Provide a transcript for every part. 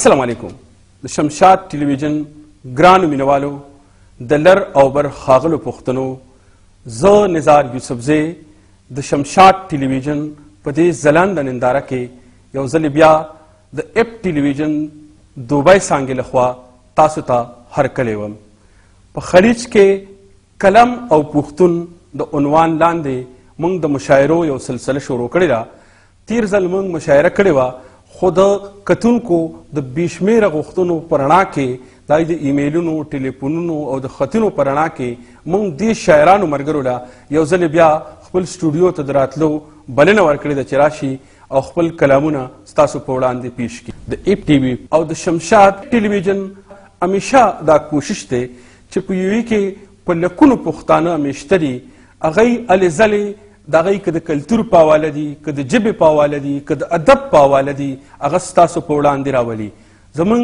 अस्सलाम वालेकुम د शमشاد टेलीविजन ګرانو مینوالو د لر او بر ښاغلو پښتنو زه نزار یوسفزی د شمشاد ټلویزیون په دې ځلانده ننداره کې یو ځل بیا د اپ ټلویزیون دوبۍ څانګې لخوا تاسو ته هرکلی وم په خلیج کې کلم او پښتون د عنوان لاندې موږ د مشاعرو یو سلسله شروع کړې ده. تیر ځل موږ مشاعره کړې وه خو د کتونکو د بې شمېره غوښتنو په رڼا کې دا د ایمیلونو ټلیفونونو او د خطونو په رڼا کې موږ دې شاعرانو ملګرو له یو ځل بیا خپل سټوډیو ته د راتلو بلنه ورکړې ده چې راشي او خپل کلامونه ستاسو په وړاندې پیش کړي. د اپ ټي وي او د شمشاد ټلویزیون همیشه دا کوشش دی چې په یوې کې په لکونو پښتانه میشته دي هغوی هلې ځلې د هغوی که د کلتور په حواله دي که د ژبې په حواله دي که د ادب په حواله دي هغه ستاسو په وړاندې راولي. زموږ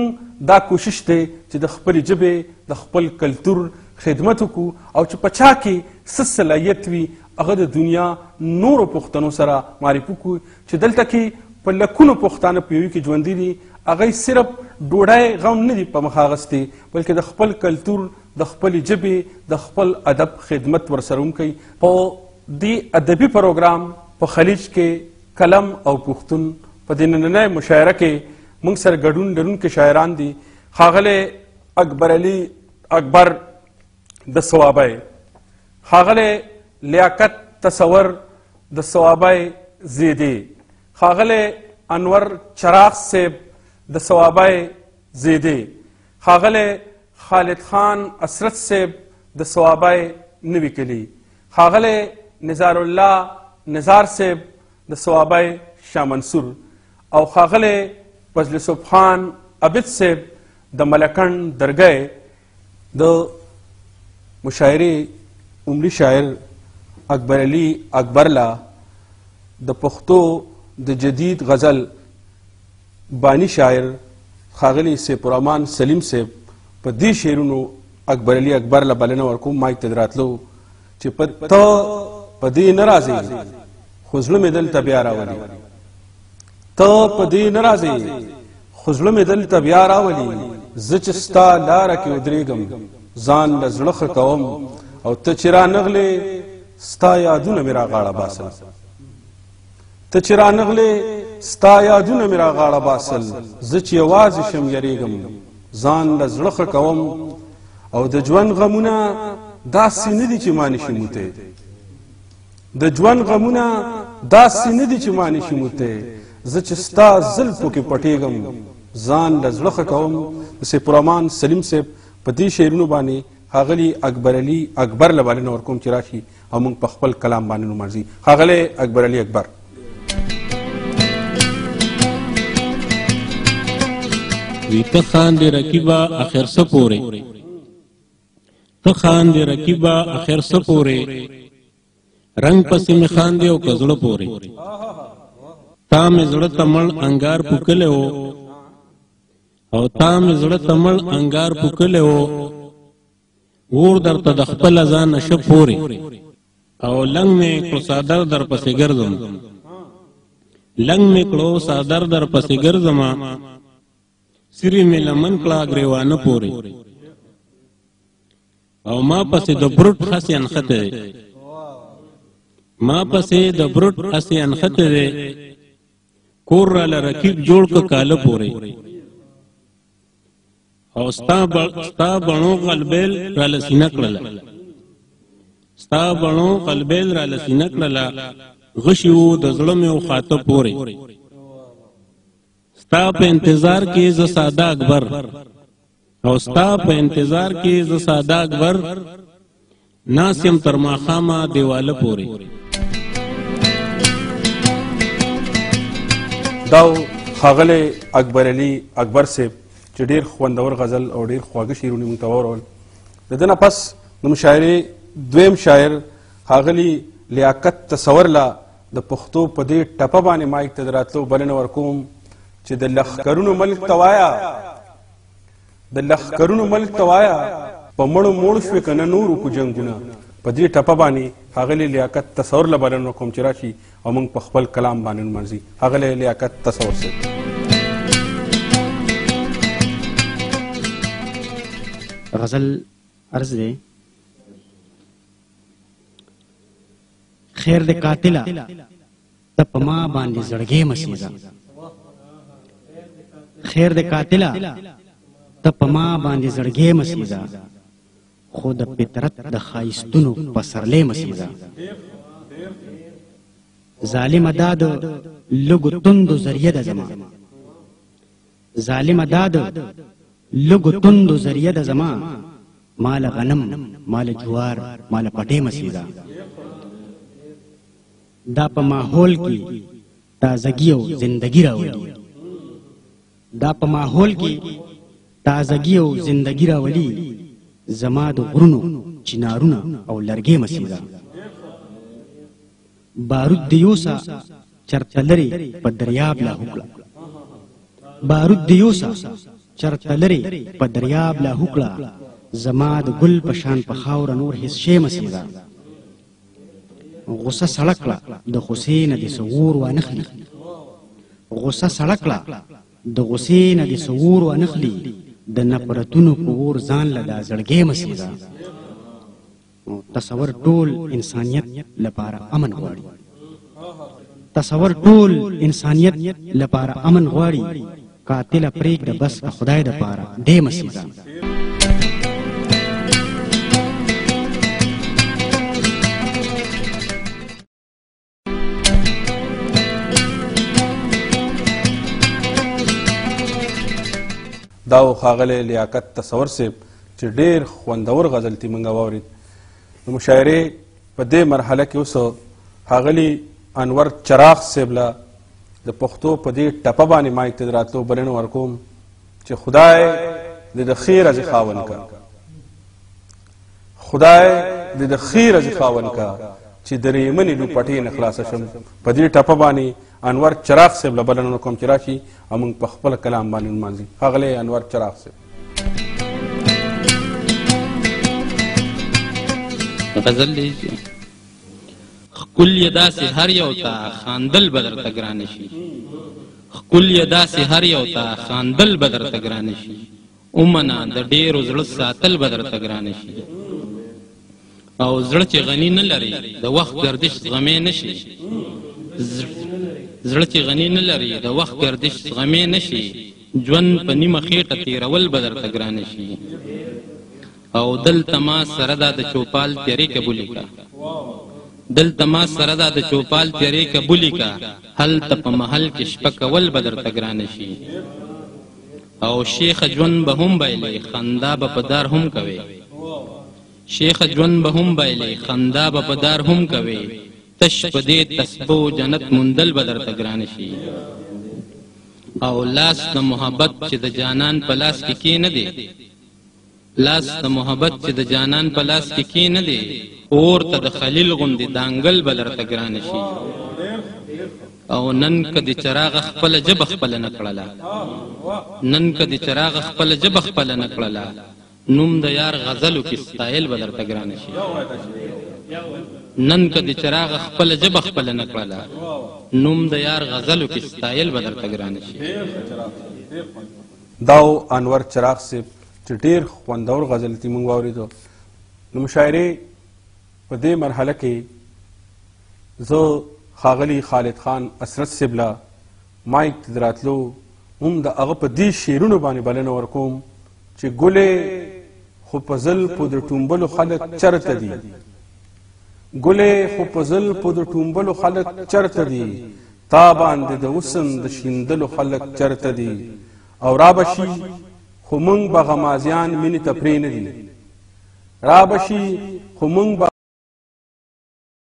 دا کوشش دی چې د خپلې ژبې د خپل کلتور خدمت وکړو او چې په چا کې څه صلاحیت وي هغه د دنیا نورو پښتنو سره معرفي کړو چې دلته کې په لکونو پښتانه په یوې کې ژوندي دي هغوی صرف ډوډۍ غم نه دي په مخ اخیستی بلکې د خپل کلتور د خپلې ژبې د خپل ادب خدمت ورسره هم کوي. په دې ادبي پروګرام په خلیج کې کلم او پښتون په دې نننۍ مشاعره کې موږ سره ګډون لرونکي شاعران دي ښاغلی اکبر علي اکبر د صوابی، ښاغلی لیاقت تصور د صوابی زیدی، ښاغلی انور چراغ صاحب د صوابی زیدی، ښاغلی خالد خان اسرت صاحب د صوابی نوي کلي، ښاغلی نزار الله نزار صاحب د صوابی شاه منصور او ښاغلی فضل صبحان عبد صاحب د ملکن درګۍ. د مشاعرې عمري شاعر اکبر علي اکبر لا د پښتو د جدید غزل بانی شاعر ښاغلی سیف الرحمن سلیم صاحب په دې شعرونو اکبر علي اکبر له بلنه ورکوم مایک ته دراتلو چې ته په دې نه راځې خو زړه مې دلته بیا راولي، ته په دې نه راځې خو زړه مې دلته بیا راولي، زه چې ستا لاره کې ودرېږم ځان له زړه ښه کوم او ته چې رانغلې ستا یادونه مې راغاړه باسل، ته چې رانغلې ستا یادونه مې راغاړه باسل، زه چې یوازې شم یریږم ځان له زړه ښه کوم او د ژوند غمونه داسې نه دي چې ما نشي موتی، د ژوند غمونه داسې نه دي چې ما نشي موتی، زه چې ستا زلفو کې پټېږم ځان له زړه ښه کوم. د سیف الرحمن سلیم صاحب په دې شعرونو باندې ښاغلي اکبر علي اکبر له بلنه ورکوم چې راشي او موږ په خپل کلام باندې نومرځي. ښاغلی اکبر علي اکبر. وی ته خاندې رقیبه اخر څه پورې، ته خاندې رقیبه اخر څه پورې، رنګ پسې مې خاندې او که زړه پورې، تا مې زړه ته مړ انګار پوکلی و او تا مې زړه ته مړ انګار پوکلی و، اور درته د خپله ځانه شه پورې او لنګ مې کړو څادر در پسې ګرځم، لنګ مې کړو څادر در پسې ګرځمه، سری مې لمن کړه ګریوانه پورې او ما پسې د بروټ هسې انخته دی، ما پسې د بروټ هسې انخته دی، کور راله رقیب جوړ که کاله پورې او ستا بڼو قلبیل راله سینه کړله، ستا بڼو قلبیل راله سینه کړله، غشي وو د زړه مې وخاته پورې، ستا په انتظار کې زه ساده اکبر او ستا په انتظار کې زه ساده اکبر، ناست یم تر ماښامه دیواله پورې. دا ښاغلی اکبر علي اکبر صاحب چې ډېر خوندور غزل او ډېر خواږه شعرونه موږ ته واورول. د ده نه پس د مشاعرې دویم شاعر ښاغلي لیاقت تصور له د پښتو په دې ټپه باندې مایک ته د راتلو بلنه ورکوم چې د لښکرونو ملک ته وایه، د لښکرونو ملک ته وایه، په مړو موړ شوې که نه نورو کو جنګونه. په دې ټپه باندې ښاغلی لیاقت تصور له بلنه ورکوم چې راشي او موږ په خپل کلام باندې نمرځي. ښاغلی لیاقت تصور صاحب. غزل عرض دی خیر د قاتله ته په ما باندې زړګې مسیزه خیر د قاتله ته په ما باندې زړګې مسیزه خو د فطرت د ښایستونو پسرلې مسیزه ظالمه دا د لږو توندو ذریعه ده زما ظالمه دا د لږو توندو ذریعه ده زما مال غنم مال جوار مال پټې مسیزه دا په ماحول کې تازگی او زندگی راولي دا په ماحول کې تازگی او زندگی راولي زما د غرونو چنارونه او لرګې مسیزه بارود د یوسا چرته لري په دریاب لا هوکړه بارود د یوسا چرته لري په دریاب لا هوکړه زما د ګل په شان په خاوره نور هیڅ شی مسیزه غصه سړکړه د حسین د سور و نخلی غصه سړکړه د حسین د سور و نخلی د نفرتونو په ور ځان له د زړګې مسیزه تصور ټول انسانیت لپاره امن غواړي تصور ټول انسانیت لپاره امن غواړي قاتل پرېږده بس د خدای دپاره دې مسیزه دا ښاغلی لیاقت تصور صاحب چې ډېر خوندور غزل تي موږ واورېد د مشاعرې په دې مرحله کې اوس ښاغلي انور چراغ صاحب له د پښتو په دې ټپه باندې مایک ته د راتلو بلنه ورکوم چې خدای دې د ښې ورځې خاوند کا خدای دې د ښې ورځې خاوند کا چې د ریمنې لوپټې نه خلاصه شم په دې ټپه باندې انور چراغ صاحب له بلنه کوم چې راشي او موږ په خپل کلام باندې نمانځي ښاغلی انور چراغ صاحب غزل دی خکل یې داسې هر یو ته خاندل به درته ګرانه شي خکل یې داسې هر یو ته خاندل به درته ګرانه شي ومنه د ډېرو زړه ساتل به درته ګرانه شي او زړه چې غني نه لري د وخت گردش زغمې نه شي زړه چې غني نه لري د وخت گردش زغمې نه شي ژوند په نیمه خېټه تېرول به درته ګرانه شي او دلته ما سره دا د چوپال تیارې قبولې کا دلته ما سره دا د چوپال تیارې قبولې کا هلته په محل کې شپه کول به درته ګرانه شي او شیخ ژوند به هم بایلې خندا به په دار هم کوي شیخ ژوند به هم بایلې خندا به په دار هم کوي تش په دې تسبو جنت مندل به درته ګرانه شي او لاس د محبت چې د جانان په لاس کې کې نه دی لاس د محبت چې د جانان په لاس کې کې نه دی اور ته د خلیل غوندې دانګل به درته ګرانه شي او نن که د چراغ خپله ژبه خپله نه کړله نن که د چراغ خپله ژبه خپله نه کړله نوم د یار غزلو کې ستایل به درته ګرانه شي نن که د چراغ خپله ژبه خپله نه کړله نوم د یار غزلو کې ستایل به درته ګرانه شي دا انور چراغ صاحب چې ډېر خوندور غزل تي موږ واورېدو د مشاعرې په دې مرحله کې زه ښاغلي خالد خان اسرت صاحب له مایک ته د راتلو هم د هغه په دې شعرونو باندې بلنه ورکوم چې ګلې خو په زلفو د ټومبلو خلک چرته دي ګلې خو په زلفو د ټومبلو خلک چرته دي تا باندې د حسن د شیندلو خلک چرته دي او رابشي خو موږ به غمازیان مینې ته پرې نه دي رابشي خو موږ به